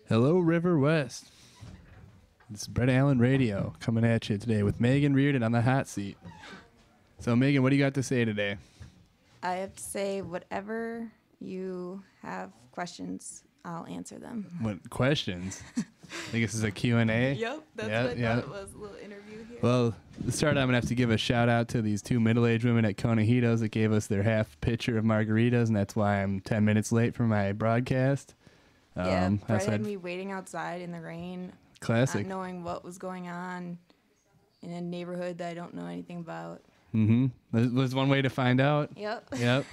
Hello, River West. This is Brett Allen Radio coming at you today with Megan Reardon on the hot seat. So, Megan, what do you got to say today? I have to say whatever you have questions, I'll answer them. What questions? I think this is a Q&A. Yep, that's what I thought it was, a little interview here. Well, to start, I'm going to have to give a shout out to these two middle-aged women at Conajitos that gave us their half pitcher of margaritas, and that's why I'm 10 minutes late for my broadcast. Brett had me waiting outside in the rain. Classic. Not knowing what was going on in a neighborhood that I don't know anything about. Mm-hmm. There was one way to find out. Yep. Yep.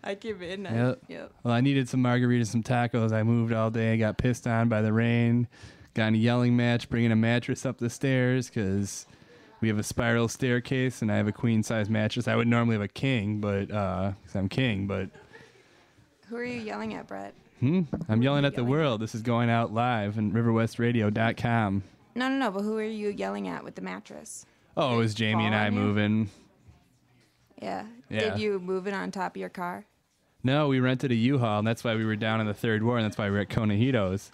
I came in. Yep. Well, I needed some margaritas, some tacos. I moved all day, got pissed on by the rain, got in a yelling match, bringing a mattress up the stairs because we have a spiral staircase and I have a queen-size mattress. I would normally have a king, but because I'm king, but... Who are you yelling at, Brett? I'm yelling at the world. This is going out live on riverwestradio.com. No, but who are you yelling at with the mattress? Oh, it was Jamie and I moving. Yeah. Did you move it on top of your car? No, we rented a U-Haul, and that's why we were down in the third ward, and that's why we were at Conajitos,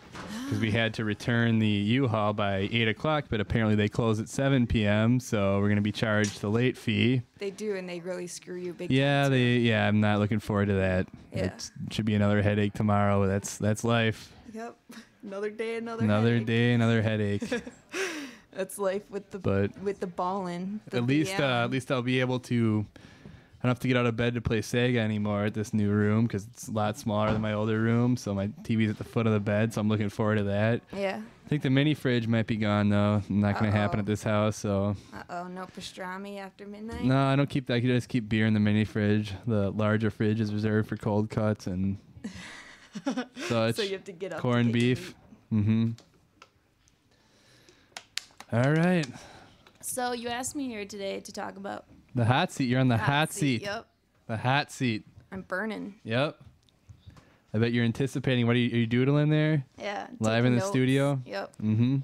because we had to return the U-Haul by 8 o'clock, but apparently they close at 7 p.m., so we're going to be charged the late fee. They do, and they really screw you big Yeah, time. I'm not looking forward to that. Yeah. It should be another headache tomorrow, but that's life. Yep. Another day, another day, another headache. That's life with the ballin'. At least I'll be able to... I don't have to get out of bed to play Sega anymore at this new room because it's a lot smaller than my older room. So my TV's at the foot of the bed, so I'm looking forward to that. Yeah. I think the mini fridge might be gone though. Not going to happen at this house. So. No pastrami after midnight. No, I don't keep that. I can just keep beer in the mini fridge. The larger fridge is reserved for cold cuts and such. So you have to get up. Corned beef. Mm-hmm. All right. So you asked me here today to talk about the hot seat. You're on the hot seat. Yep. The hot seat. I'm burning. Yep. I bet you're anticipating. What are you doodling there? Yeah. Live in the studio? Yep. Mm-hmm.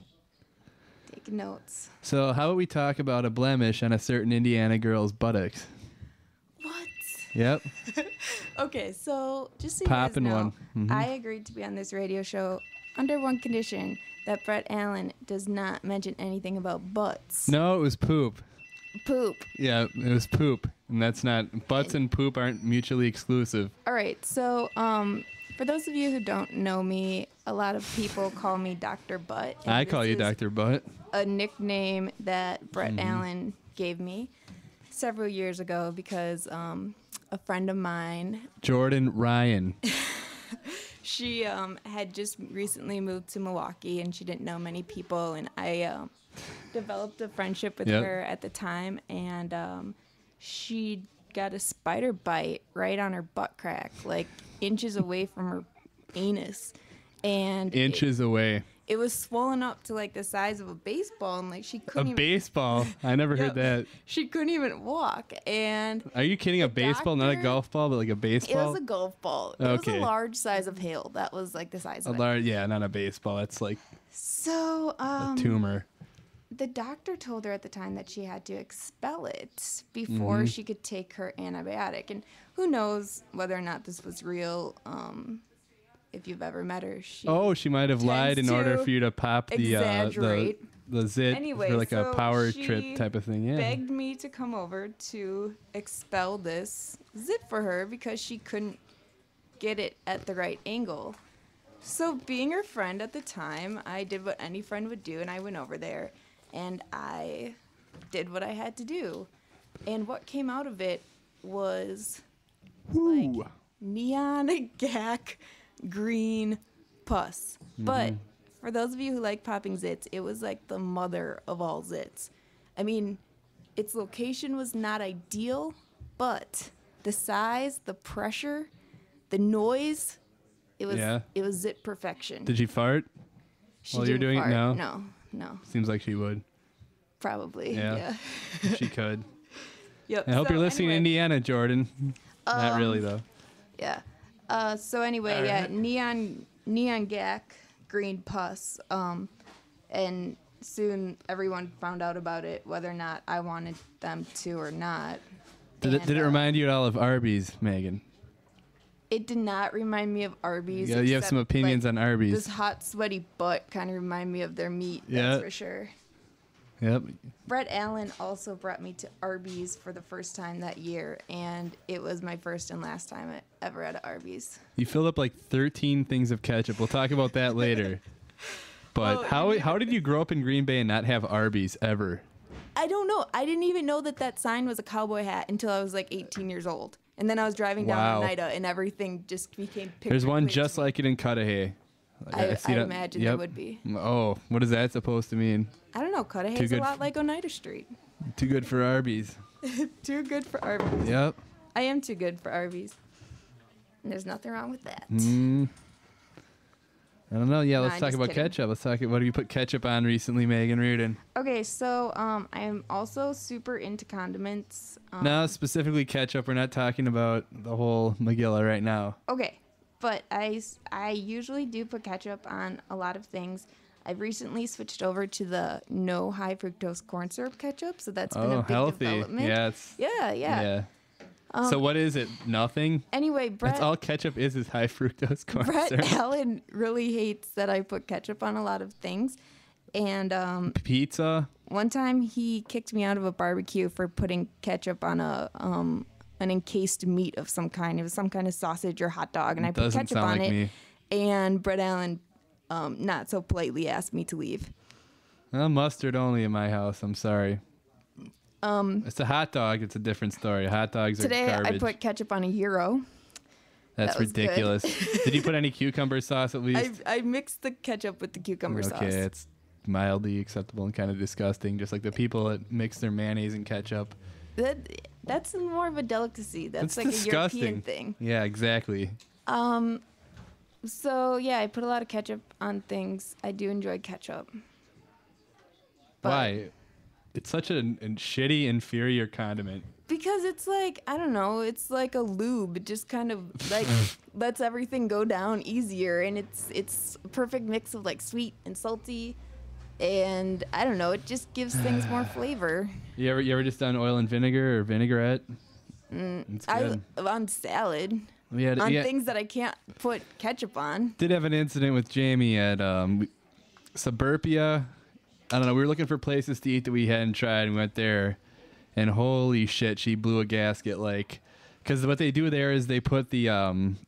Taking notes. So how about we talk about a blemish on a certain Indiana girl's buttocks? What? Yep. Okay, so just so you Poppin' guys know, one. Mm-hmm. I agreed to be on this radio show under one condition, that Brett Allen does not mention anything about butts. No, it was poop. Poop. Yeah, it was poop. And that's not... Butts and poop aren't mutually exclusive. All right, so for those of you who don't know me, a lot of people call me Dr. Butt. I call you Dr. Butt. A nickname that Brett Allen gave me several years ago because a friend of mine... Jordan Ryan. She had just recently moved to Milwaukee, and she didn't know many people, and I developed a friendship with her at the time, and she got a spider bite right on her butt crack, like inches away from her anus. And inches away. It was swollen up to like the size of a baseball, and like she couldn't. Baseball? I never heard that. She couldn't even walk. And are you kidding? A baseball, not a golf ball, but like a baseball. It was a golf ball. It was a large size of hail. That was like the size of it. Large, yeah, not a baseball. That's like a tumor. The doctor told her at the time that she had to expel it before she could take her antibiotic. And who knows whether or not this was real. If you've ever met her, she might have lied in order for you to pop the zit anyway, for like so a power trip type of thing. Yeah. Begged me to come over to expel this zit for her because she couldn't get it at the right angle. So being her friend at the time, I did what any friend would do, and I went over there and I did what I had to do. And what came out of it was like neon gack green pus. But for those of you who like popping zits, it was like the mother of all zits. I mean, its location was not ideal, but the size, the pressure, the noise, it was zit perfection. Did she fart while you're doing it? No. Seems like she would. Probably. Yeah. She could. Yep. I hope you're listening to Indiana, Jordan. Not really though. Yeah. So anyway, neon gack, green pus, and soon everyone found out about it, whether or not I wanted them to or not. Did it remind you at all of Arby's, Megan? It did not remind me of Arby's. Yeah, you have except, some opinions like, on Arby's. This hot, sweaty butt kind of remind me of their meat. Yeah. That's for sure. Yep. Brett Allen also brought me to Arby's for the first time that year, and it was my first and last time ever at Arby's. You filled up like 13 things of ketchup. We'll talk about that later. But how did you grow up in Green Bay and not have Arby's ever? I don't know. I didn't even know that sign was a cowboy hat until I was like 18 years old. And then I was driving down Oneida, and everything just became picture There's one clear just to me. like it in Cudahy. I imagine there would be. Oh, what is that supposed to mean? I don't know. Cudahy is a lot like Oneida Street. Too good for Arby's. Too good for Arby's. Yep. I am too good for Arby's. And there's nothing wrong with that. I don't know. Yeah, No, let's I'm talk just about kidding. ketchup. Let's talk. What have you put ketchup on recently, Megan Reardon? Okay, so I'm also super into condiments. No, specifically ketchup. We're not talking about the whole Magilla right now. Okay, but I usually do put ketchup on a lot of things. I've recently switched over to the no high fructose corn syrup ketchup, so that's been a big healthy. development. Yeah, Yeah. so what is it? Nothing? Anyway, That's all ketchup is high fructose corn Brett syrup. Allen really hates that I put ketchup on a lot of things. And Pizza? one time he kicked me out of a barbecue for putting ketchup on an encased meat of some kind. It was some kind of sausage or hot dog, and I put Doesn't ketchup sound on like it. me. And Brett Allen not so politely asked me to leave. Mustard only in my house. I'm sorry. It's a hot dog. It's a different story. Hot dogs Today are garbage. I put ketchup on a gyro. That's that was good. ridiculous. Did you put any cucumber sauce at least? I mixed the ketchup with the cucumber sauce. Okay, it's mildly acceptable and kind of disgusting. Just like the people that mix their mayonnaise and ketchup. That's more of a delicacy. That's like disgusting. a European thing. Yeah, exactly. So yeah, I put a lot of ketchup on things. I do enjoy ketchup. But Why? It's such a shitty, inferior condiment. Because it's like, I don't know, it's like a lube. It just kind of like lets everything go down easier, and it's a perfect mix of like sweet and salty, and I don't know, it just gives things more flavor. You ever just done oil and vinegar or vinaigrette? It's good. On salad. Yeah, On things that I can't put ketchup on. Did have an incident with Jamie at Suburbia. I don't know. We were looking for places to eat that we hadn't tried, and we went there. And holy shit, she blew a gasket. Like, because what they do there is they put the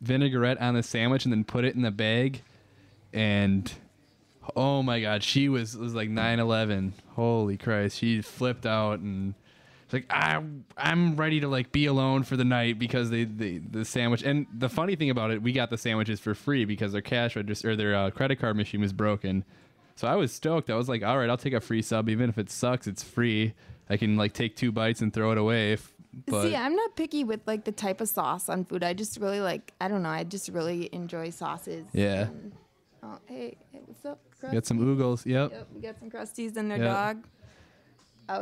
vinaigrette on the sandwich and then put it in the bag. And oh my god, it was like 9/11. Holy Christ, she flipped out and it's like I'm ready to like be alone for the night because the sandwich. And the funny thing about it, we got the sandwiches for free because their cash register or their credit card machine was broken. So I was stoked. I was like, all right, I'll take a free sub. Even if it sucks, it's free. I can like take 2 bites and throw it away. See, I'm not picky with like the type of sauce on food. I just really like, I don't know, I just really enjoy sauces. Yeah. And, oh, hey, what's up, Krusty? Got some oogles. Yep. We got some Krusties and their Yep. dog.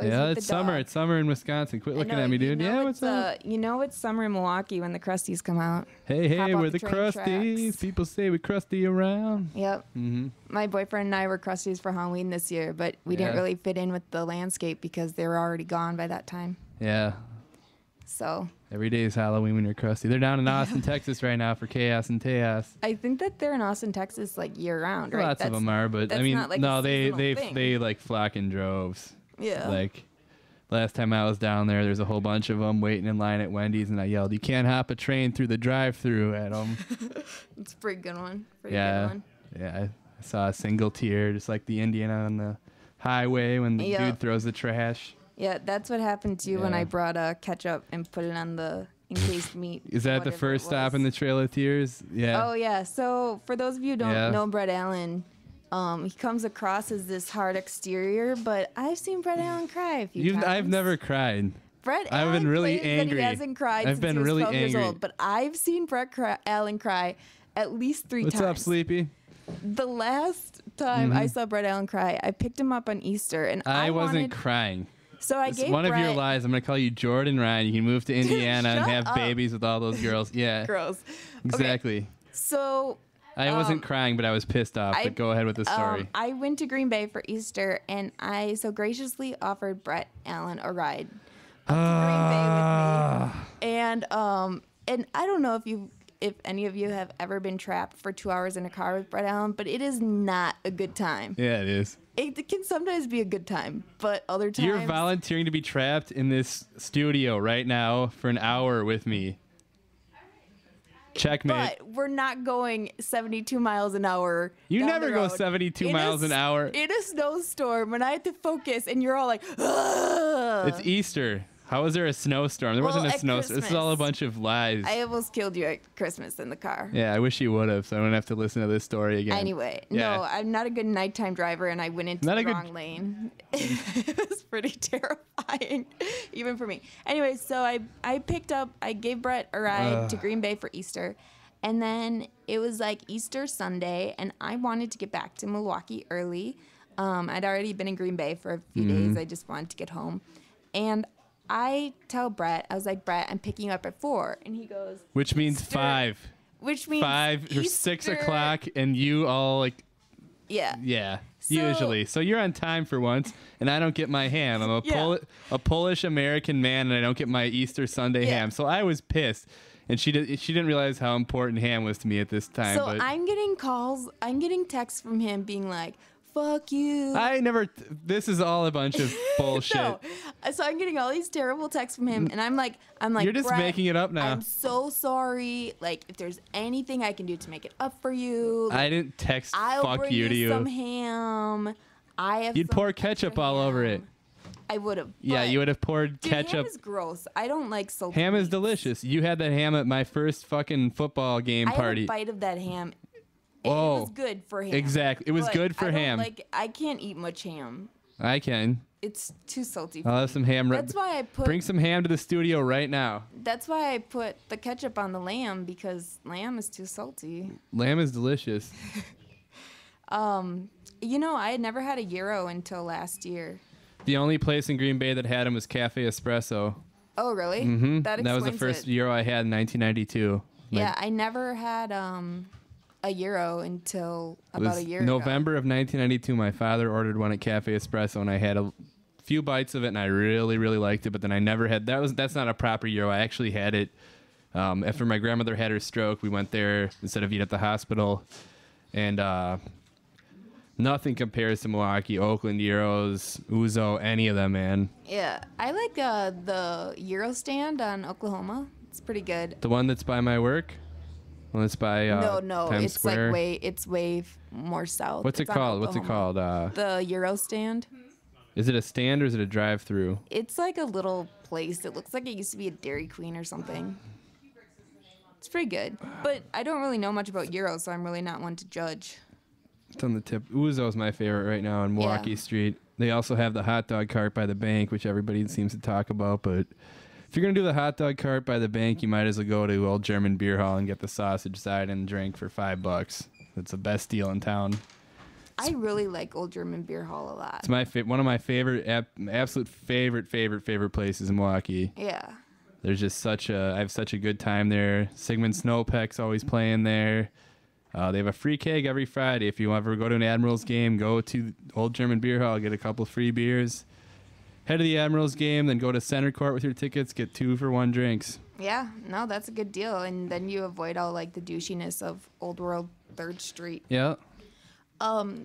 Yeah, it's summer. Dog. It's summer in Wisconsin. Quit looking at me, dude. Yeah, what's up? You know it's summer in Milwaukee when the Krusties come out. Hey, Hop off we're the train Krusties. tracks. People say we crusty around. Yep. Mm-hmm. My boyfriend and I were Krusties for Halloween this year, but we didn't Yeah. really fit in with the landscape because they were already gone by that time. Yeah. So Every day is Halloween when you're crusty. They're down in Austin, Texas right now for Chaos and Teos. I think that they're in Austin, Texas, like year round, right? Lots of them are, but I that's mean, not like no, a seasonal thing. they like flock in droves. Yeah. Like last time I was down there's a whole bunch of them waiting in line at Wendy's, and I yelled, "You can't hop a train through the drive-through" at them. It's a pretty good one. Pretty Yeah, good one. yeah. I saw a single tear, just like the Indian on the highway when the Yep. dude throws the trash. Yeah, that's what happened to you when Yeah. I brought ketchup and put it on the encased meat. Is that the whatever first it stop was. in the Trail of Tears? Yeah. Oh yeah. So for those of you who don't Yeah. know Brett Allen, he comes across as this hard exterior, but I've seen Brett Allen cry a few times. I've never cried. Brett I've Allen been really claims angry. That he hasn't cried I've since been he was really 12 years angry. old, but I've seen Brett Allen cry at least 3 What's times. up, Sleepy? The last time I saw Brett Allen cry, I picked him up on Easter, and I wasn't wanted, crying. So I It's gave one Brett, of your lies. I'm gonna call you Jordan Ryan. You can move to Indiana and shut have up. babies with all those girls. Yeah, Gross. exactly. Okay, so I wasn't crying, but I was pissed off. But go ahead with the story. I went to Green Bay for Easter, and I so graciously offered Brett Allen a ride up to Green Bay with me. And I don't know if if any of you have ever been trapped for 2 hours in a car with Brett Allen, but it is not a good time. Yeah, it is. It can sometimes be a good time, but other times... You're volunteering to be trapped in this studio right now for an hour with me. Checkmate. But we're not going 72 miles an hour. You down never the go road 72 miles an hour. In a snowstorm, when I have to focus, and you're all like, ugh. It's Easter. How was there a snowstorm? There wasn't a at snowstorm. This is all a bunch of lies. I almost killed you at Christmas in the car. Yeah, I wish you would have, so I don't have to listen to this story again. Anyway, Yeah. no, I'm not a good nighttime driver, and I went into the wrong lane. It was pretty terrifying, even for me. Anyway, so I gave Brett a ride to Green Bay for Easter, and then it was like Easter Sunday, and I wanted to get back to Milwaukee early. I'd already been in Green Bay for a few days. I just wanted to get home, and I tell Brett, I was like, Brett, I'm picking you up at 4. And he goes... Which means 5. Which means 5 or 6 Easter. o'clock, and you all like... Yeah. Yeah, So- usually. So you're on time for once, and I don't get my ham. I'm a Polish-American man, and I don't get my Easter Sunday ham. So I was pissed. And she didn't realize how important ham was to me at this time. So but I'm getting texts from him being like, fuck you. This is all a bunch of bullshit. No. So I'm getting all these terrible texts from him, and I'm like, You're just Brett, making it up now. I'm so sorry. Like, if there's anything I can do to make it up for you, I didn't text I'll fuck bring you to you. some ham. You'd pour ketchup all over it. I would have. Yeah, you would have poured Dude, ketchup. ham is gross. I don't like salty Ham is meats. delicious. You had that ham at my first fucking football game I party. had a bite of that ham. Whoa. It was good for ham. Exactly. It was but good for I don't ham. I can't eat much ham. I can. It's too salty for I'll have some ham. That's why I put Bring some ham to the studio right now. That's why I put the ketchup on the lamb, because lamb is too salty. Lamb is delicious. You know, I had never had a gyro until last year. The only place in Green Bay that had them was Cafe Espresso. Oh, really? Mm-hmm. That was the explains first it. gyro I had in 1992. Yeah, I never had a gyro until It about was a year ago. November of 1992. My father ordered one at Cafe Espresso, and I had a few bites of it, and I really, really liked it. But then I never had that's not a proper gyro. I actually had it after my grandmother had her stroke. We went there instead of eating at the hospital, and nothing compares to Milwaukee, Oakland gyros, Ouzo, any of them, man. Yeah, I like the gyro stand on Oklahoma. It's pretty good. The one that's by my work. Well, it's by No, Times it's Square. like way more south. What's it It's on called? What's it Oklahoma. called? The gyro stand. Is it a stand or is it a drive-through? It's like a little place. It looks like it used to be a Dairy Queen or something. It's pretty good, but I don't really know much about gyros, so I'm really not one to judge. It's on the tip. Ouzo's my favorite right now on Milwaukee Street. They also have the hot dog cart by the bank, which everybody seems to talk about. But if you're going to do the hot dog cart by the bank, you might as well go to Old German Beer Hall and get the sausage side and drink for $5. It's the best deal in town. I really like Old German Beer Hall a lot. It's my one of my favorite, absolute favorite places in Milwaukee. Yeah. There's just I have such a good time there. Sigmund Snowpeck's always playing there. They have a free keg every Friday. If you ever go to an Admirals game, go to Old German Beer Hall, get a couple free beers. Head to the Admirals game, then go to Center Court with your tickets, get 2 for 1 drinks. Yeah, no, that's a good deal. And then you avoid all like the douchiness of Old World 3rd Street. Yeah.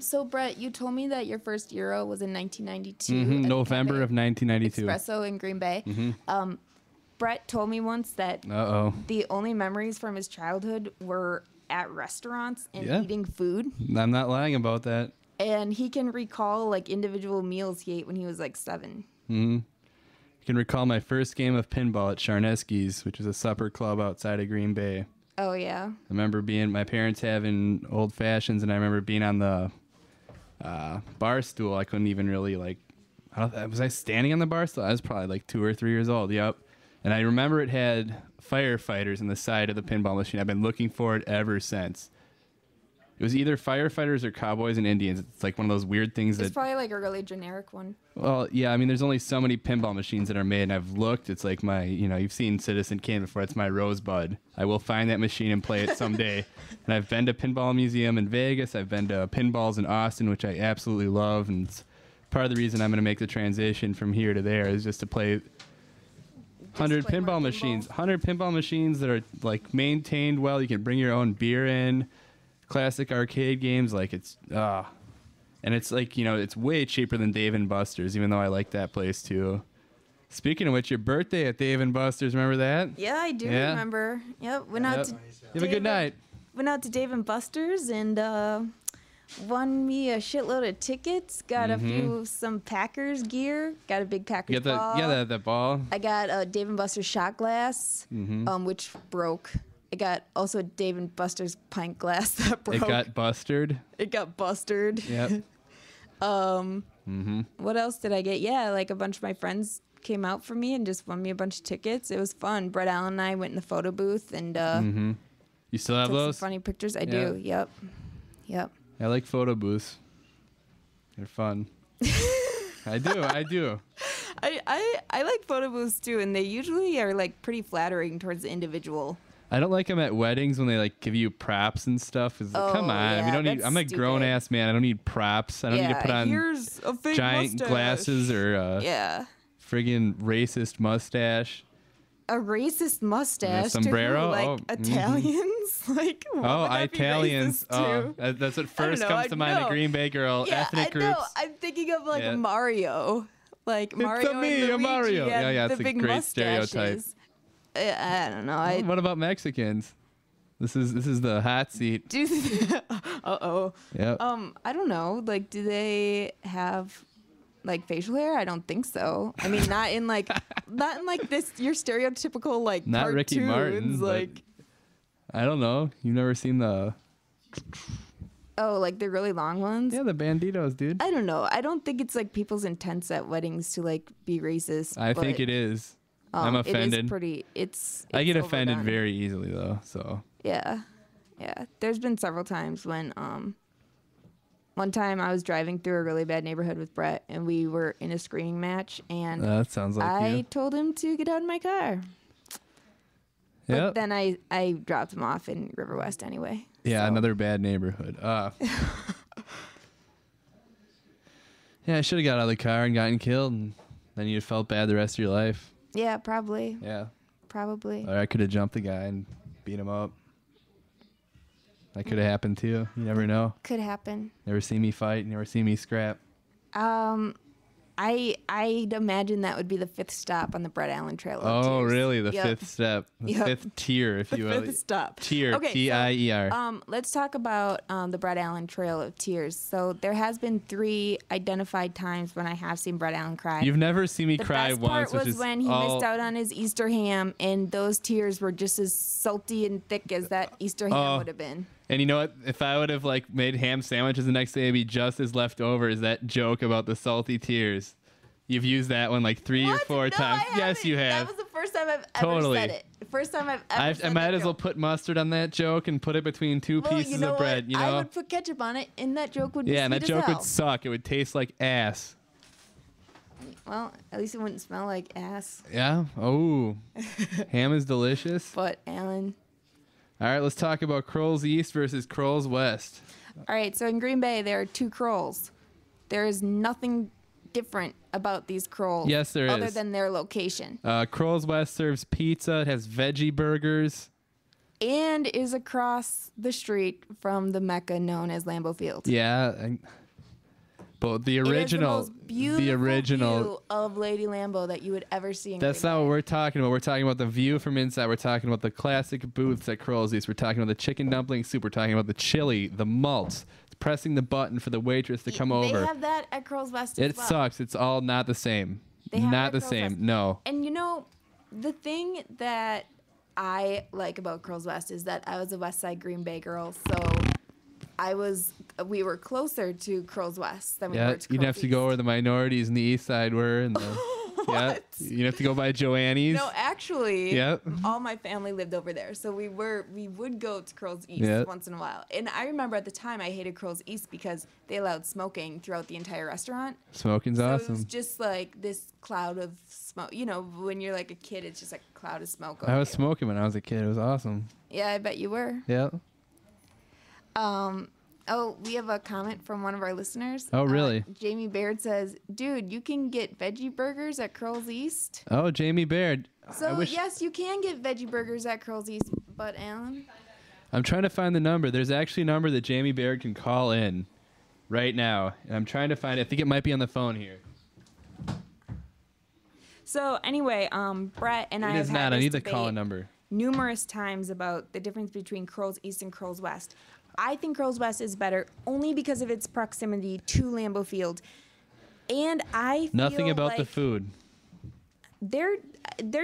So Brett, you told me that your first Euro was in 1992. at November Cafe of 1992. Espresso in Green Bay. Brett told me once that the only memories from his childhood were at restaurants and eating food. I'm not lying about that. And he can recall like individual meals he ate when he was like 7. I can recall my first game of pinball at Charneski's, which is a supper club outside of Green Bay. Oh, yeah. I remember my parents having old fashions, and I remember being on the bar stool. I couldn't even really was I standing on the bar stool? I was probably like 2 or 3 years old. Yep. And I remember it had firefighters on the side of the pinball machine. I've been looking for it ever since. It was either firefighters or cowboys and Indians. It's like one of those weird things It's probably like a really generic one. Well, yeah, I mean, there's only so many pinball machines that are made, and I've looked. It's like you've seen Citizen Kane before. It's my rosebud. I will find that machine and play it someday. And I've been to Pinball Museum in Vegas. I've been to Pinballs in Austin, which I absolutely love. And it's part of the reason I'm going to make the transition from here to there is just to play 100 play more pinball machines. 100 pinball machines that are like maintained well. You can bring your own beer in. Classic arcade games, like it's and it's like, you know, it's way cheaper than Dave and Buster's, even though I like that place too. Speaking of which, your birthday at Dave and Buster's, remember that? Yeah, I do remember. Yep, went out to. Have a good night. Went out to Dave and Buster's and won me a shitload of tickets. Got some Packers gear. Got a big Packers ball. That ball. I got a Dave and Buster's shot glass, which broke. I got also a Dave and Buster's pint glass that broke. It got busted. It got busted. Yep. What else did I get? Yeah, like a bunch of my friends came out for me and just won me a bunch of tickets. It was fun. Brett Allen and I went in the photo booth and You still have took those? some funny pictures. I do. Yep. I like photo booths. They're fun. I do. I like photo booths too, and they usually are like pretty flattering towards the individual. I don't like them at weddings when they like give you props and stuff. Come on, yeah, we don't need. that's I'm a stupid. grown ass man. I don't need props. I don't need to put on here's a fake giant mustache. glasses or friggin' racist mustache. A racist mustache. sombrero? To who, like Italians? Like what would that be Italians. racist to? That's what first comes to mind. A Green Bay girl. Yeah, ethnic I groups. know. I'm thinking of like Mario. Like Mario and me, Luigi. Mario. Yeah, the it's a big great mustaches. stereotype. I don't know. What about Mexicans? This is the hot seat. Uh-oh. Yep. I don't know. Like, do they have like facial hair? I don't think so. I mean, not in like this your stereotypical like not cartoons. Ricky Martin. Like, I don't know. You've never seen the like the really long ones? the Banditos, dude. I don't know. I don't think it's like people's intents at weddings to like be racist. I think it is. I'm offended. It is pretty. It's I get offended overdone. very easily though. So Yeah. There's been several times when one time I was driving through a really bad neighborhood with Brett and we were in a screening match and that sounds like I told him to get out of my car. But then I dropped him off in River West anyway. Yeah, so. another bad neighborhood. Yeah, I should have got out of the car and gotten killed, and then you'd felt bad the rest of your life. Yeah, probably. Yeah. Probably. Or I could have jumped the guy and beat him up. That could have happened too. You never know. Could happen. Never see me fight. Never see me scrap. I'd imagine that would be the fifth stop on the Brett Allen Trail of Oh, Tears. really? The fifth step. The fifth tier, if you will. Fifth stop. Tier. Okay, T-I-E-R. Let's talk about the Brett Allen Trail of Tears. So there has been 3 identified times when I have seen Brett Allen cry. You've never seen me the cry best once, part which was is when he missed out on his Easter ham, and those tears were just as salty and thick as that Easter ham would have been. And you know what? If I would have like made ham sandwiches the next day, it'd be just as left over as that joke about the salty tears. You've used that one like 3 or 4 times. Yes, you have. That was the first time I've ever said it. The first time I've ever said I might as well put mustard on that joke and put it between 2 pieces of bread. You know, I would put ketchup on it, and that joke would be and sweet that as joke hell. would suck. It would taste like ass. Well, at least it wouldn't smell like ass. Yeah. Oh, ham is delicious. But Alan. All right, let's talk about Kroll's East versus Kroll's West. All right, so in Green Bay there are 2 Krolls. There is nothing different about these Krolls. Yes, there is. Other than their location. Kroll's West serves pizza. It has veggie burgers. And is across the street from the Mecca known as Lambeau Field. Yeah. But the original, it is the most beautiful view of Lady Lambeau that you would ever see in That's Green not Bay. what we're talking about. We're talking about the view from inside. We're talking about the classic booths at Kroll's East. We're talking about the chicken dumpling soup. We're talking about the chili, the malts. It's pressing the button for the waitress to come over. They have that at Kroll's West as well. It sucks. It's all not the same. They have Not it the at Kroll's same. West. No. And you know, the thing that I like about Kroll's West is that I was a West Side Green Bay girl, so we were closer to Kroll's West than we were to Kroll's you'd have to go where the minorities in the East Side were, and What? you'd have to go by Joanne's. No, actually, Yep. all my family lived over there, so we would go to Kroll's East once in a while. And I remember at the time I hated Kroll's East because they allowed smoking throughout the entire restaurant. Smoking's So awesome. it was just like this cloud of smoke. You know, when you're like a kid, it's just like a cloud of smoke. I was smoking. smoking when I was a kid. It was awesome. Yeah, I bet you were. Yeah. Oh, we have a comment from one of our listeners. Oh, really? Jamie Baird says, dude, you can get veggie burgers at Curls East. Oh, Jamie Baird. So, yes, you can get veggie burgers at Curls East, but Alan? I'm trying to find the number. There's actually a number that Jamie Baird can call in right now. And I'm trying to find it. I think it might be on the phone here. So, anyway, Brett and I It have is had not. I this need the debate call in number. numerous times about the difference between Curls East and Curls West. I think Curls West is better only because of its proximity to Lambeau Field. And I feel Nothing about like the food. Their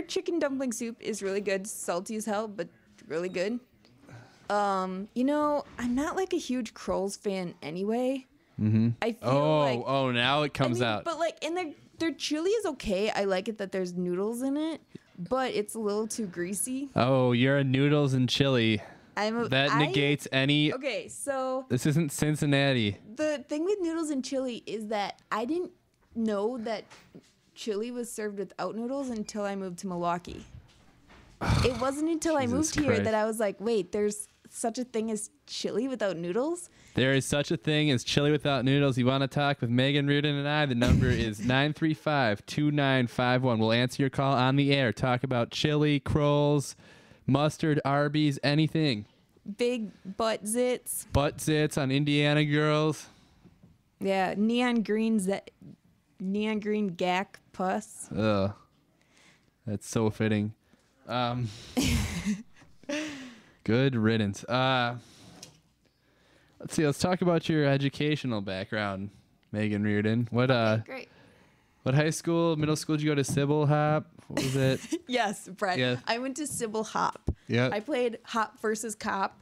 chicken dumpling soup is really good, salty as hell, but really good. You know, I'm not like a huge Curls fan anyway. Mm-hmm. I feel like now it comes out. But like, and their chili is okay. I like it that there's noodles in it, but it's a little too greasy. Oh, you're a noodles and chili. Negates any. Okay, so This isn't Cincinnati. the thing with noodles and chili is that I didn't know that chili was served without noodles until I moved to Milwaukee. It wasn't until I moved Jesus here Christ. that I was like, wait, there's such a thing as chili without noodles? There is such a thing as chili without noodles. You want to talk with Megan Rudin and I? The number is 935-2951. We'll answer your call on the air. Talk about chili, Kroll's, mustard, Arby's, anything. Big butt zits. Butt zits on Indiana girls. Yeah, neon green gack pus. Ugh. That's so fitting. Good riddance. Let's see. Let's talk about your educational background, Megan Reardon. Great. What high school, middle school did you go to? Sybil Hop? What was it? Yes, Brett. Yeah. I went to Sybil Hop. Yeah. I played Hop versus Cop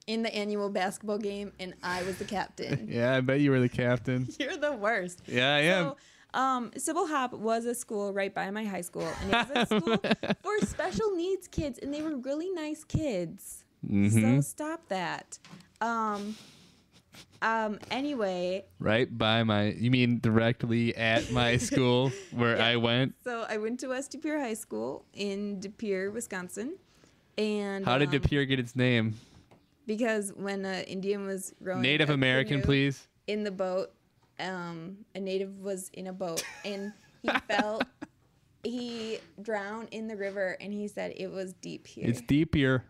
in the annual basketball game, and I was the captain. Yeah, I bet you were the captain. You're the worst. Yeah, I am. So, Sybil Hop was a school right by my high school, and it was a school for special needs kids, and they were really nice kids. Mm-hmm. So stop that. Anyway. Right by you mean directly at my school where I went? So I went to West De Pere High School in De Pere, Wisconsin. And How did De Pere get its name? Because when an Indian was rowing Native a American, canoe please. in the boat, a native was in a boat and he drowned in the river, and he said it was deep here. It's deep here.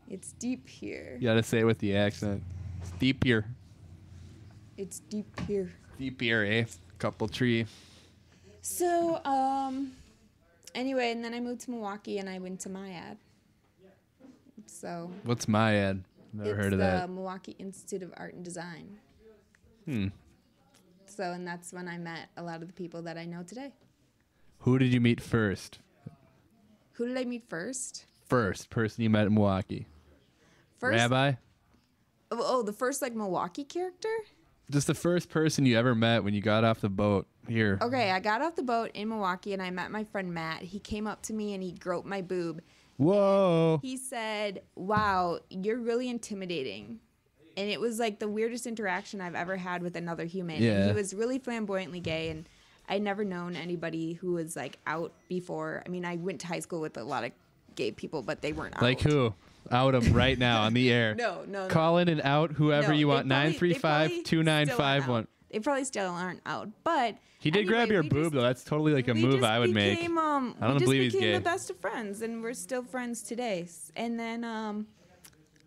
It's deep here. You gotta say it with the accent. It's deep here. It's deep here. Deep here, eh? Couple tree. So, anyway, and then I moved to Milwaukee, and I went to MyAd. So What's my ad? Never heard of it's that. the Milwaukee Institute of Art and Design. Hmm. So, and that's when I met a lot of the people that I know today. Who did you meet first? Who did I meet first? First person you met in Milwaukee. First, Rabbi? Oh, the first like Milwaukee character? Just the first person you ever met when you got off the boat here. Okay, I got off the boat in Milwaukee, and I met my friend Matt. He came up to me and he groped my boob. Whoa. He said, "Wow, you're really intimidating." And it was like the weirdest interaction I've ever had with another human. Yeah. And he was really flamboyantly gay, and I'd never known anybody who was like out before. I mean, I went to high school with a lot of gay people, but they weren't out. Like who? Out them right now on the air. No. Call in and out whoever No, you want. they probably still aren't 935-2951. out. They probably still aren't out, but He did grab your boob, though. That's totally like a move I would make. I don't believe he's We gay. became the best of friends, and we're still friends today. And then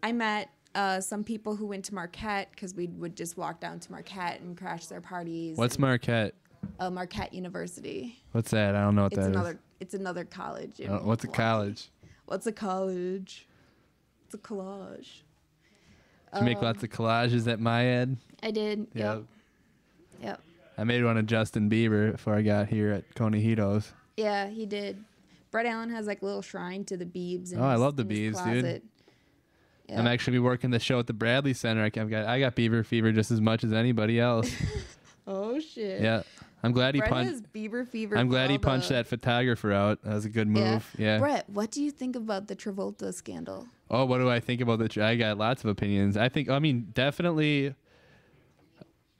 I met some people who went to Marquette, because we would just walk down to Marquette and crash their parties. What's Marquette? Marquette University. What's that? I don't know what It's that is. It's another college. in What's a Milwaukee. college? What's a college? It's a collage. Did you make lots of collages at my ed? I did. Yeah. Yep. I made one of Justin Bieber before I got here at Conejitos. Yeah, he did. Brett Allen has like a little shrine to the Biebs. Oh, I love the Biebs, dude. Yeah. I'm actually be working the show at the Bradley Center. I got Bieber fever just as much as anybody else. Oh shit. Yeah. I'm glad he Brett punched. has Bieber fever. I'm for glad he all punched the- that photographer out. That was a good move. Yeah. Brett, what do you think about the Travolta scandal? Oh, what do I think about I got lots of opinions. Definitely.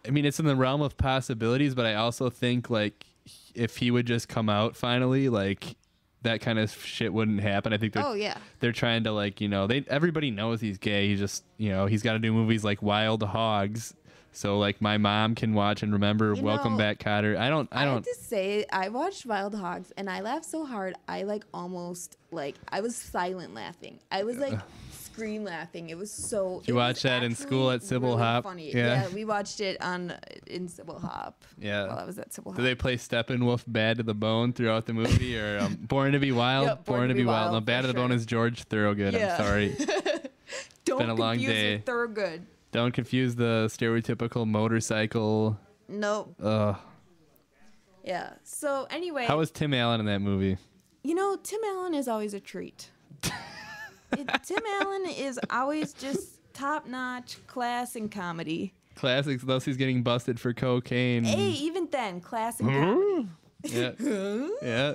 I mean, it's in the realm of possibilities, but I also think like if he would just come out finally, like that kind of shit wouldn't happen. I think Oh yeah. they're trying to like, everybody knows he's gay. He's just, he's got to do movies like Wild Hogs. So like my mom can watch and remember Welcome Back, Kotter. I have to say, I watched Wild Hogs and I laughed so hard. I like almost like I was silent laughing. I was like scream laughing. It was so. You watched that in school at Sybil really Hop? Funny. Yeah. We watched it in Sybil Hop. Yeah. While I was at Sybil Hop. Do they play Steppenwolf Bad to the Bone throughout the movie, or Born to Be Wild? Yep, Born to Be Wild. No, for Bad to the Bone sure. is George Thorogood. Yeah. I'm sorry. Don't been a long confuse day. with Thorogood. Don't confuse the stereotypical motorcycle. Nope. Ugh. Yeah. So anyway. How was Tim Allen in that movie? Tim Allen is always a treat. Tim Allen is always just top-notch class in comedy. Classics, thus he's getting busted for cocaine. Hey, even then, class in comedy. Yeah. Yeah.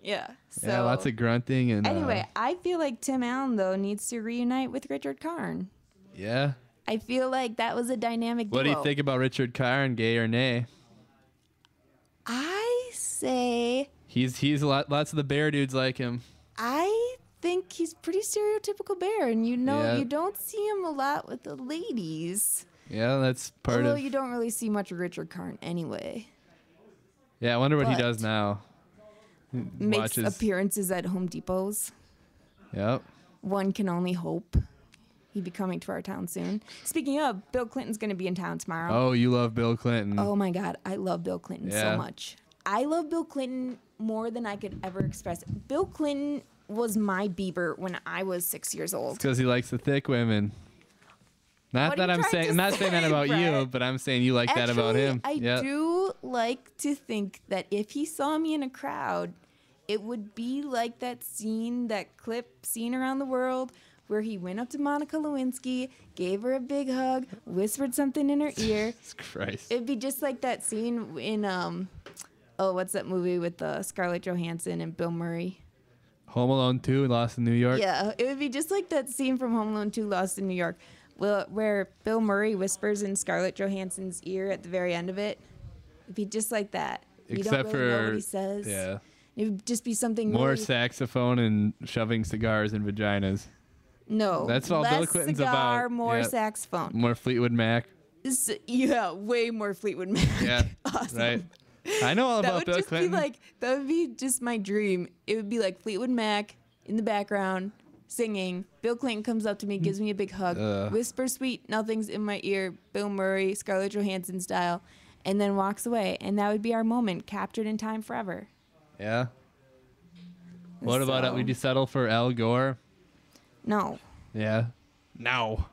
Yeah. So Yeah, lots of grunting and anyway, I feel like Tim Allen though needs to reunite with Richard Karn. yeah. I feel like that was a dynamic duo. What do you think about Richard Karn, gay or nay? I say He's lots of the bear dudes like him. I think he's pretty stereotypical bear, and Yeah. you don't see him a lot with the ladies. Yeah, that's part Although of. you don't really see much of Richard Karn anyway. Yeah, I wonder what he But- does now. Makes appearances at Home Depots. Yep. One can only hope. He'd be coming to our town soon. Speaking of, Bill Clinton's going to be in town tomorrow. Oh, you love Bill Clinton. Oh my God, I love Bill Clinton Yeah. so much. I love Bill Clinton more than I could ever express. Bill Clinton was my Bieber when I was 6 years old. Because he likes the thick women. Not What that are you I'm trying saying. to I'm not saying that say, about you, Brett? but I'm saying you like that about him. I Yeah. do like to think that if he saw me in a crowd, it would be like that scene, that clip seen around the world, where he went up to Monica Lewinsky, gave her a big hug, whispered something in her ear. Jesus Christ. It'd be just like that scene in what's that movie with Scarlett Johansson and Bill Murray? Home Alone 2, Lost in New York. Yeah, it would be just like that scene from Home Alone 2, Lost in New York, where Bill Murray whispers in Scarlett Johansson's ear at the very end of it. It'd be just like that. You don't Except really know for what he says. yeah, It would just be something more really, saxophone and shoving cigars in vaginas. no. That's all less Bill Clinton's cigar, about. more Yeah. saxophone. More Fleetwood Mac. Yeah, way more Fleetwood Mac. Yeah, Awesome. right. I know all That about would Bill just Clinton. be like, that would be just my dream. It would be like Fleetwood Mac in the background singing. Bill Clinton comes up to me, gives me a big hug, whispers sweet nothings in my ear, Bill Murray, Scarlett Johansson style, and then walks away. And that would be our moment, captured in time forever. Yeah. What about it? So- Would you settle for Al Gore? No. Yeah. No.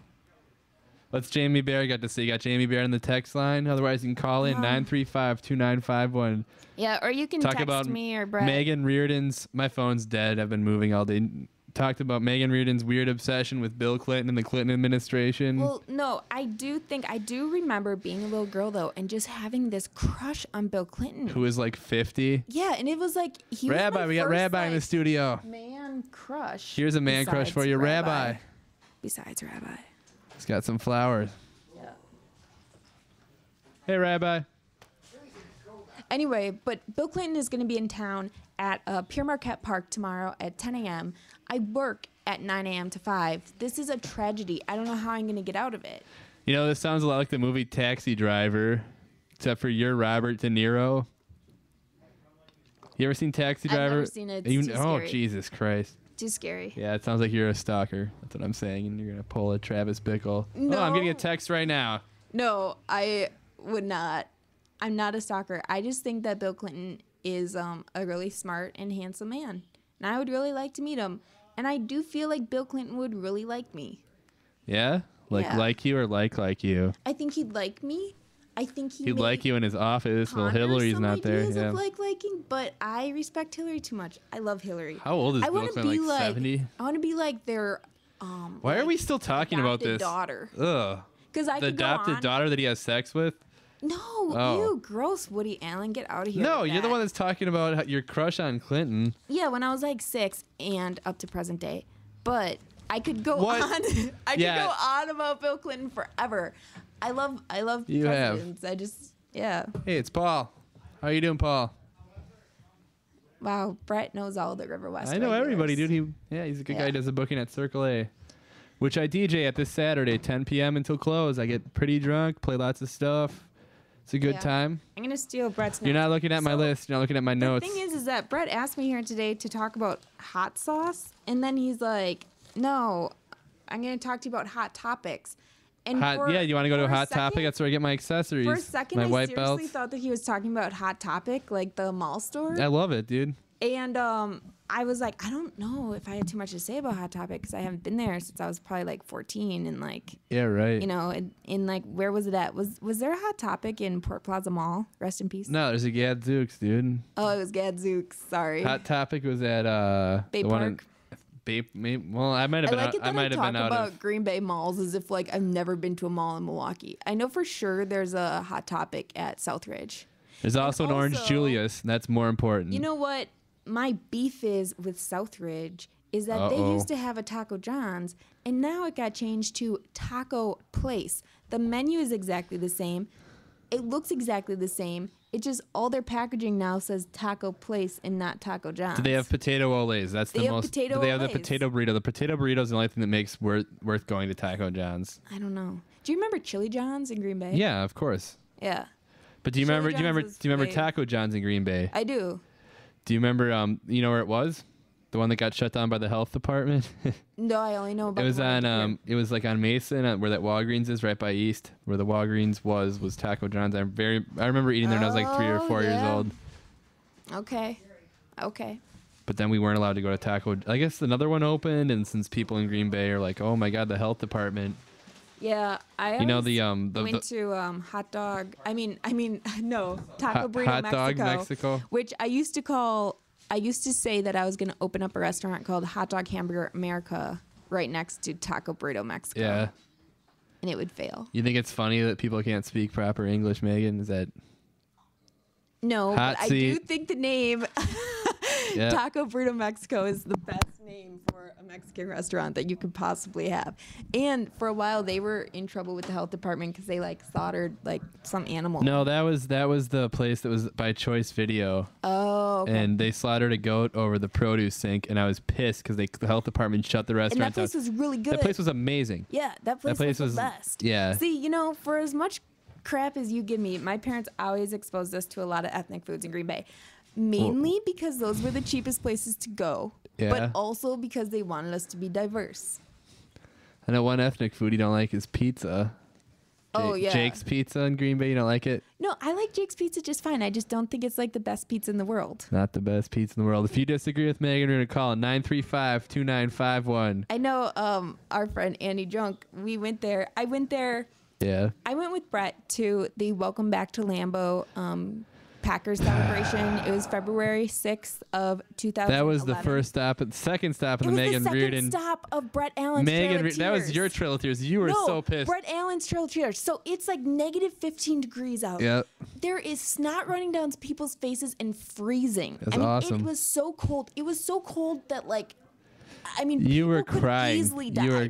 What's Jamie Bear got to say? You got Jamie Bear in the text line. Otherwise, you can call in 935-2951. Yeah, or you can Talk text about me or Brett. Megan Reardon's. My phone's dead. I've been moving all day. Talked about Megan Reardon's weird obsession with Bill Clinton and the Clinton administration. Well, no, I do remember being a little girl though, and just having this crush on Bill Clinton. who is like 50. Yeah, and it was like he was Rabbi, my we got first, Rabbi in the like, studio. man crush. Here's a man crush for you, Rabbi. Besides Rabbi. He's got some flowers. Yeah. Hey, Rabbi. Anyway, but Bill Clinton is going to be in town at Pure Marquette Park tomorrow at 10 a.m. I work at 9 a.m. to 5. This is a tragedy. I don't know how I'm going to get out of it. You know, this sounds a lot like the movie Taxi Driver, except for you're Robert De Niro. You ever seen Taxi Driver? I've never seen it. It's too Oh, scary. Jesus Christ. Too scary. Yeah, it sounds like you're a stalker. That's what I'm saying, and you're going to pull a Travis Bickle. No. Oh, I'm getting a text right now. No, I would not. I'm not a stalker. I just think that Bill Clinton is a really smart and handsome man. And I would really like to meet him. And I do feel like Bill Clinton would really like me. Yeah? Yeah. Like you or like you? I think he'd like me. I think He'd like you in his office. Well, Hillary's not there. Yeah. Of liking, but I respect Hillary too much. I love Hillary. How old is I Bill wanna Clinton? be Like 70? I want to be like their Why are we still talking about adopted this? daughter. Ugh. Because I The could go adopted on. daughter that he has sex with? No, Oh. ew, gross. Woody Allen, get out of here. No, with you're the that. one that's talking about your crush on Clinton. Yeah, when I was like 6 and up to present day. But I could go What? on. I Yeah. could go on about Bill Clinton forever. I love You have. presidents. I just yeah. Hey, it's Paul. How you doing, Paul? Wow, Brett knows all the River West. I know everybody, regulars. dude. He's a good guy. He does a booking at Circle A, which I DJ at this Saturday, 10 p.m. until close. I get pretty drunk, play lots of stuff. It's a good time. I'm gonna steal Brett's notes. You're not looking at my list. You're not looking at my notes. The thing is that Brett asked me here today to talk about hot sauce, and then he's like, "No, I'm gonna talk to you about hot topics." And you want to go to a hot topic? second, That's where I get my accessories. For a second, my I white seriously belts. thought that he was talking about Hot Topic, like the mall store. I love it, dude. And I was like, I don't know if I had too much to say about Hot Topic because I haven't been there since I was probably like 14 and like. Yeah, right. You know, in like where was it at? Was there a Hot Topic in Port Plaza Mall? Rest in peace. No, there's a Gadzooks, dude. Oh, it was Gadzooks. Sorry. Hot Topic was at Bay the Park. one in well, I might have been. I might have been out about of Green Bay malls as if like I've never been to a mall in Milwaukee. I know for sure there's a Hot Topic at Southridge. There's also an Orange Julius, and that's more important. You know what my beef is with Southridge is that they used to have a Taco John's, and now it got changed to Taco Place. The menu is exactly the same. It looks exactly the same. It just all their packaging now says Taco Place and not Taco John's. Do they have potato olays? That's the most. Do they have the potato burrito? The potato burrito is the only thing that makes worth going to Taco John's. I don't know. Do you remember Chili John's in Green Bay? Yeah, of course. Yeah. But do you Chili remember? John's Do you remember way- Taco John's in Green Bay? I do. Do you remember? You know where it was? The one that got shut down by the health department. No, I only know about. It was the one I on. It was like on Mason, where that Walgreens is, right by East, where the Walgreens was Taco John's. I remember eating there when I was like 3 or 4 years old. Okay. But then we weren't allowed to go to Taco. I guess another one opened, and since people in Green Bay are like, "Oh my God, the health department." Yeah, I. You know went to hot dog. I mean, no Taco Burrito hot Mexico, dog Mexico, which I used to call. I used to say that I was going to open up a restaurant called Hot Dog Hamburger America right next to Taco Burrito Mexico. Yeah. And it would fail. You think it's funny that people can't speak proper English, Megan? Is that? No, Hot but seat. I do think the name Yeah. Taco Burrito Mexico is the best name for a Mexican restaurant that you could possibly have. And for a while, they were in trouble with the health department because they like slaughtered like some animal. No, that was the place that was by Choice Video. Oh, okay. And they slaughtered a goat over the produce sink, and I was pissed because the health department shut the And restaurant that place down. was really good. That place was amazing. Yeah, that place, place was was- the best. yeah. See, you know, for as much crap as you give me, my parents always exposed us to a lot of ethnic foods in Green Bay. Mainly because those were the cheapest places to go, Yeah. but also because they wanted us to be diverse. I know one ethnic food you don't like is pizza. Oh, yeah. Jake's Pizza in Green Bay, you don't like it? No, I like Jake's Pizza just fine. I just don't think it's like the best pizza in the world. Not the best pizza in the world. If you disagree with Megan, we're going to call 935-2951. I know our friend Andy Drunk, we went there. I went there. Yeah. I went with Brett to the Welcome Back to Lambeau Packers celebration. It was February 6th of 2011. That was the second stop in the Megan Reardon. Stop of Brett Allen's Trail of that was Tears. your Trail of Tears. You were so pissed. Brett Allen's Trail of Tears. So it's like negative 15 degrees out. Yep. There is snot running down people's faces and freezing. That's awesome. It was so cold. It was so cold that like, I mean, You people were could crying. easily die. You were.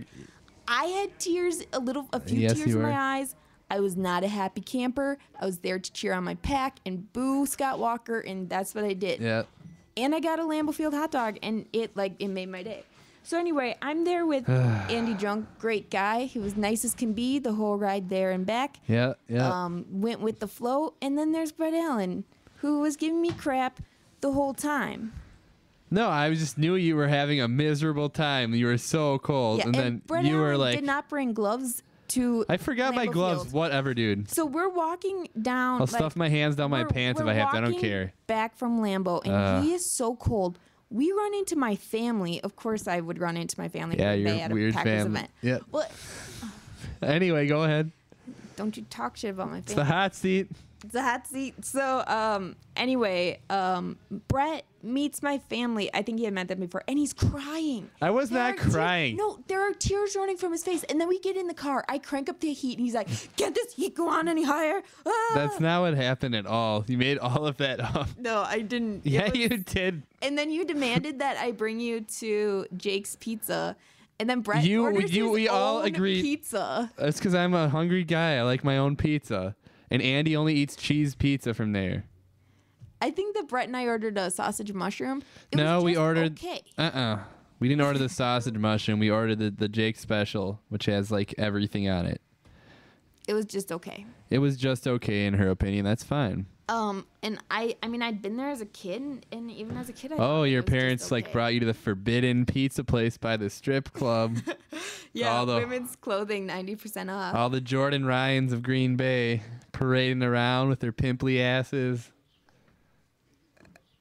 I had tears, a few Yes, tears you in were. my eyes. I was not a happy camper. I was there to cheer on my pack and boo Scott Walker, and that's what I did. Yeah. And I got a Lambeau Field hot dog, and it made my day. So anyway, I'm there with Andy Drunk, great guy. He was nice as can be the whole ride there and back. Yeah. Yeah. Went with the flow, and then there's Brett Allen, who was giving me crap the whole time. No, I just knew you were having a miserable time. You were so cold, Yeah, and then Brett you Allen were like, did not bring gloves to. I forgot my Lambeau gloves. Field. Whatever, dude. So we're walking down. I'll stuff my hands down my pants if we're I have to. I don't walking care. Back from Lambeau, and he is so cold. We run into my family. Of course, I would run into my family. Yeah, in Green you're Bay at weird a Packers family. event. Yeah. Well, Anyway, go ahead. don't you talk shit about my It's the family. hot seat. It's a hot seat. So, anyway, Brett meets my family. I think he had met them before, and he's crying. I was There not are tears- crying. No, there are tears running from his face. And then we get in the car. I crank up the heat, and he's like, "Can't this heat go on any higher?" Ah! That's not what happened at all. You made all of that up. No, I didn't. It Yeah, was- you did. And then you demanded that I bring you to Jake's Pizza, and then Brett orders we his all own agreed. pizza. That's because I'm a hungry guy. I like my own pizza. And Andy only eats cheese pizza from there. I think that Brett and I ordered a sausage mushroom. We ordered. Okay. We didn't order the sausage mushroom. We ordered the Jake special, which has like everything on it. It was just okay. It was just okay in her opinion. That's fine. And I mean, I'd been there as a kid, and even as a kid, I Oh, thought your it was just parents like okay. brought you to the forbidden pizza place by the strip club. Yeah, all the- women's clothing 90% off. All the Jordan Ryans of Green Bay parading around with their pimply asses.